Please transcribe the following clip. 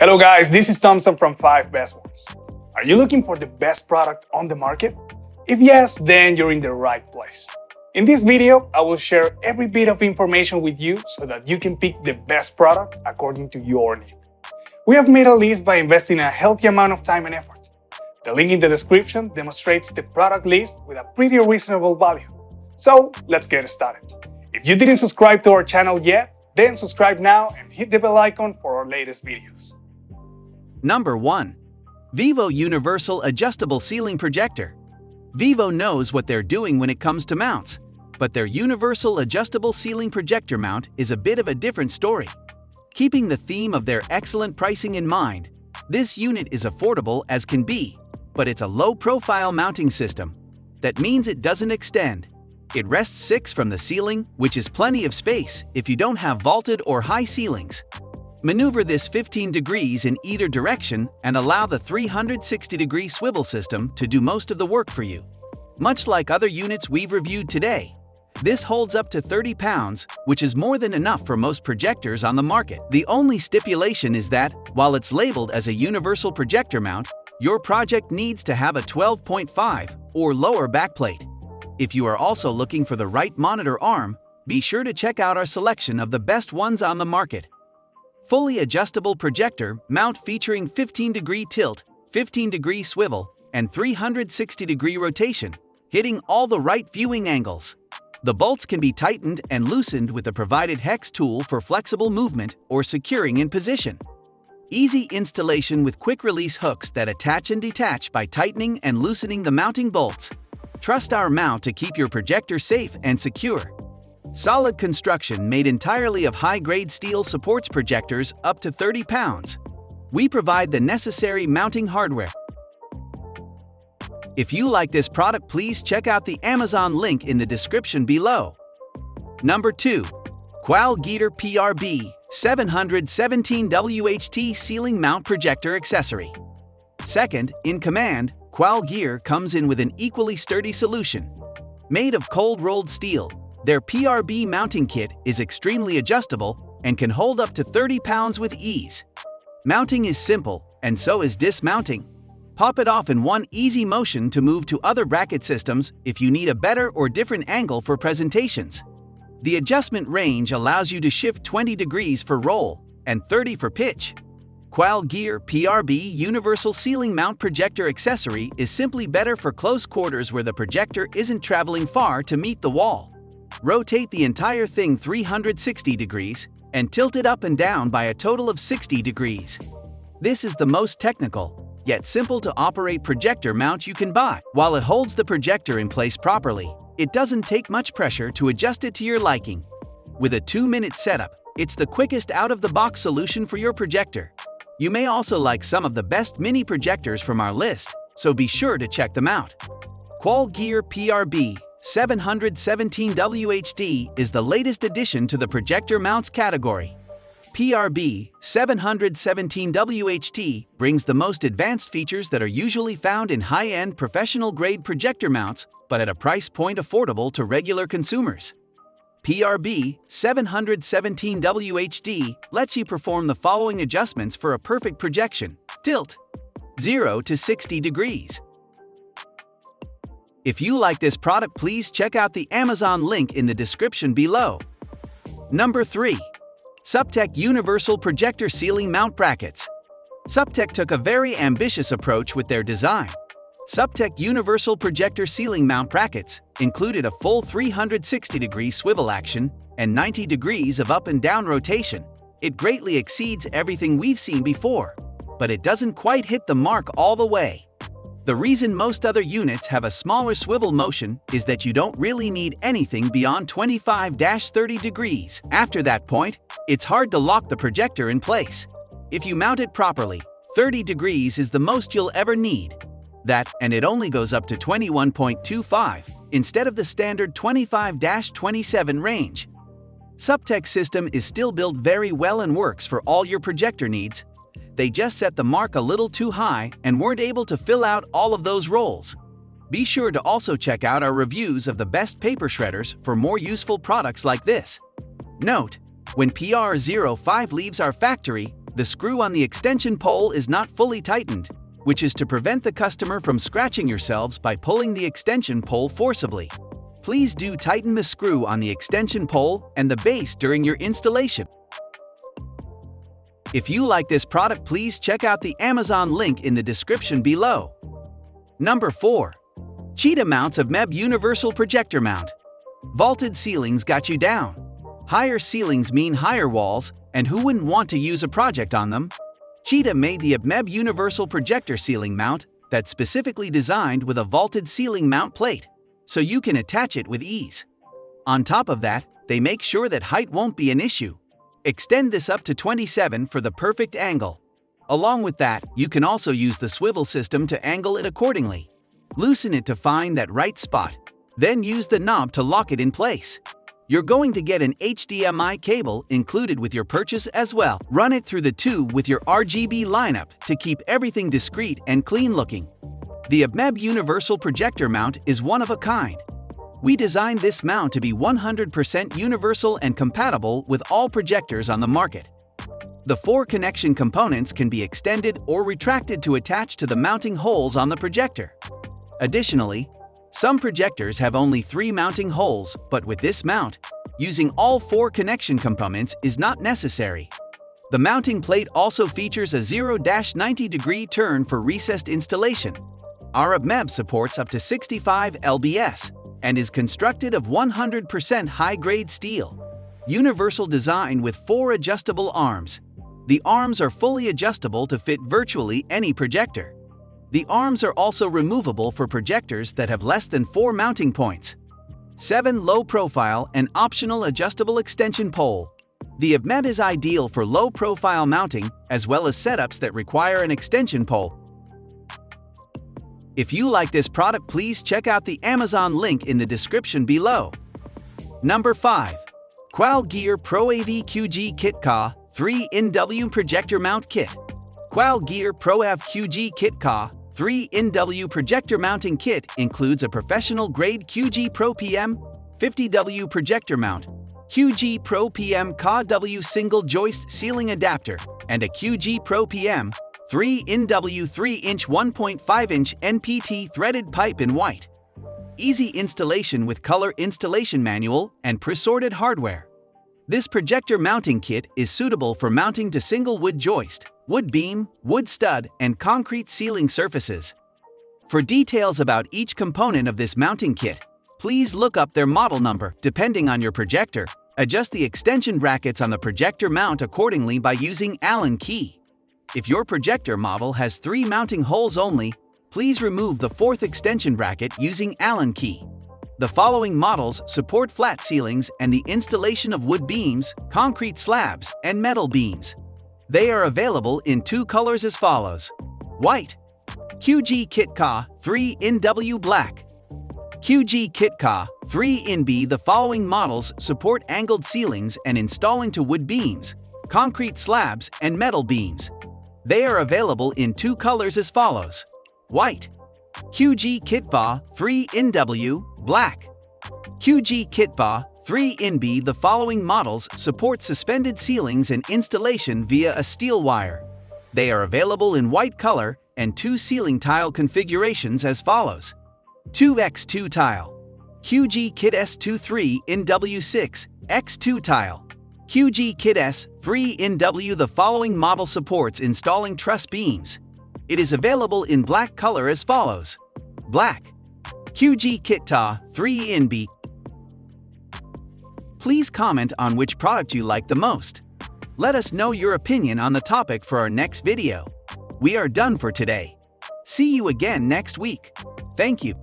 Hello guys, this is Thompson from 5 Best Ones. Are you looking for the best product on the market? If yes, then you're in the right place. In this video, I will share every bit of information with you so that you can pick the best product according to your need. We have made a list by investing a healthy amount of time and effort. The link in the description demonstrates the product list with a pretty reasonable value. So let's get started. If you didn't subscribe to our channel yet, then subscribe now and hit the bell icon for our latest videos. Number 1. VIVO Universal Adjustable Ceiling Projector. VIVO knows what they're doing when it comes to mounts, but their Universal Adjustable Ceiling Projector mount is a bit of a different story. Keeping the theme of their excellent pricing in mind, this unit is affordable as can be, but it's a low-profile mounting system. That means it doesn't extend. It rests 6 from the ceiling, which is plenty of space if you don't have vaulted or high ceilings. Maneuver this 15 degrees in either direction and allow the 360-degree swivel system to do most of the work for you. Much like other units we've reviewed today, this holds up to 30 pounds, which is more than enough for most projectors on the market. The only stipulation is that, while it's labeled as a universal projector mount, your project needs to have a 12.5 or lower backplate. If you are also looking for the right monitor arm, be sure to check out our selection of the best ones on the market. Fully adjustable projector mount featuring 15-degree tilt, 15-degree swivel, and 360-degree rotation, hitting all the right viewing angles. The bolts can be tightened and loosened with the provided hex tool for flexible movement or securing in position. Easy installation with quick-release hooks that attach and detach by tightening and loosening the mounting bolts. Trust our mount to keep your projector safe and secure. Solid construction made entirely of high-grade steel supports projectors up to 30 pounds. We provide the necessary mounting hardware. If you like this product, please check out the Amazon link in the description below. Number 2. QualGear PRB 717 WHT Ceiling Mount Projector Accessory. Second in command, QualGear comes in with an equally sturdy solution. Made of cold-rolled steel, their PRB mounting kit is extremely adjustable and can hold up to 30 pounds with ease. Mounting is simple, and so is dismounting. Pop it off in one easy motion to move to other bracket systems if you need a better or different angle for presentations. The adjustment range allows you to shift 20 degrees for roll and 30 for pitch. QualGear PRB Universal Ceiling Mount Projector Accessory is simply better for close quarters where the projector isn't traveling far to meet the wall. Rotate the entire thing 360 degrees and tilt it up and down by a total of 60 degrees. This is the most technical, yet simple to operate projector mount you can buy. While it holds the projector in place properly, it doesn't take much pressure to adjust it to your liking. With a 2-minute setup, it's the quickest out-of-the-box solution for your projector. You may also like some of the best mini projectors from our list, so be sure to check them out. QualGear PRB 717 WHT is the latest addition to the projector mounts category. PRB 717 WHT brings the most advanced features that are usually found in high-end professional-grade projector mounts, but at a price point affordable to regular consumers. PRB 717 WHT lets you perform the following adjustments for a perfect projection. Tilt 0 to 60 degrees. If you like this product, please check out the Amazon link in the description below. Number 3. Suptek Universal Projector Ceiling Mount Brackets. Suptek took a very ambitious approach with their design. Suptek Universal Projector Ceiling Mount Brackets included a full 360-degree swivel action and 90 degrees of up and down rotation. It greatly exceeds everything we've seen before, but it doesn't quite hit the mark all the way. The reason most other units have a smaller swivel motion is that you don't really need anything beyond 25-30 degrees. After that point, it's hard to lock the projector in place. If you mount it properly, 30 degrees is the most you'll ever need. That, and it only goes up to 21.25 instead of the standard 25-27 range. Suptek's system is still built very well and works for all your projector needs. They just set the mark a little too high and weren't able to fill out all of those rolls. Be sure to also check out our reviews of the best paper shredders for more useful products like this. Note: when PR05 leaves our factory, the screw on the extension pole is not fully tightened, which is to prevent the customer from scratching yourselves by pulling the extension pole forcibly. Please do tighten the screw on the extension pole and the base during your installation. If you like this product, please check out the Amazon link in the description below. Number 4. Cheetah Mount's APMEB Universal Projector Mount. Vaulted ceilings got you down. Higher ceilings mean higher walls, and who wouldn't want to use a project on them? Cheetah made the APMEB Universal Projector Ceiling Mount that's specifically designed with a vaulted ceiling mount plate, so you can attach it with ease. On top of that, they make sure that height won't be an issue. Extend this up to 27 for the perfect angle. Along with that, you can also use the swivel system to angle it accordingly. Loosen it to find that right spot, then use the knob to lock it in place. You're going to get an HDMI cable included with your purchase as well. Run it through the tube with your RGB lineup to keep everything discreet and clean looking. The APMEB Universal Projector Mount is one of a kind. We designed this mount to be 100% universal and compatible with all projectors on the market. The 4 connection components can be extended or retracted to attach to the mounting holes on the projector. Additionally, some projectors have only 3 mounting holes, but with this mount, using all 4 connection components is not necessary. The mounting plate also features a 0-90-degree turn for recessed installation. Our APMEB supports up to 65 lbs and is constructed of 100% high-grade steel. Universal design with 4 adjustable arms. The arms are fully adjustable to fit virtually any projector. The arms are also removable for projectors that have less than 4 mounting points. 7 low-profile and optional adjustable extension pole. The APMEB is ideal for low-profile mounting as well as setups that require an extension pole. If you like this product, please check out the Amazon link in the description below. Number 5. QualGear Pro AV QG Kit Ka 3-in-W Projector Mount Kit. QualGear Pro AV QG Kit Ka 3-in-W Projector Mounting Kit includes a professional-grade QG Pro PM 50W projector mount, QG Pro PM KW single-joist ceiling adapter, and a QG Pro PM 3-in-W 3-inch 1.5-inch NPT threaded pipe in white. Easy installation with color installation manual and pre-sorted hardware. This projector mounting kit is suitable for mounting to single wood joist, wood beam, wood stud, and concrete ceiling surfaces. For details about each component of this mounting kit, please look up their model number. Depending on your projector, adjust the extension brackets on the projector mount accordingly by using Allen key. If your projector model has 3 mounting holes only, please remove the 4th extension bracket using Allen key. The following models support flat ceilings and the installation of wood beams, concrete slabs, and metal beams. They are available in 2 colors as follows: white, QG Kit Ka 3-in-W black, QG Kit Ka 3-in-B. The following models support angled ceilings and installing to wood beams, concrete slabs, and metal beams. They are available in 2 colors as follows: white, QG Kit Ka 3-in-W black, QG Kit Ka 3-in-B. The following models support suspended ceilings and installation via a steel wire. They are available in white color and 2 ceiling tile configurations as follows: 2x2 tile, QG Kit S2 3-in-W6 x2 tile, QG Kit S 3-in-W. The following model supports installing truss beams. It is available in black color as follows: black, QG Kit Ka 3-in-B. Please comment on which product you like the most. Let us know your opinion on the topic for our next video. We are done for today. See you again next week. Thank you.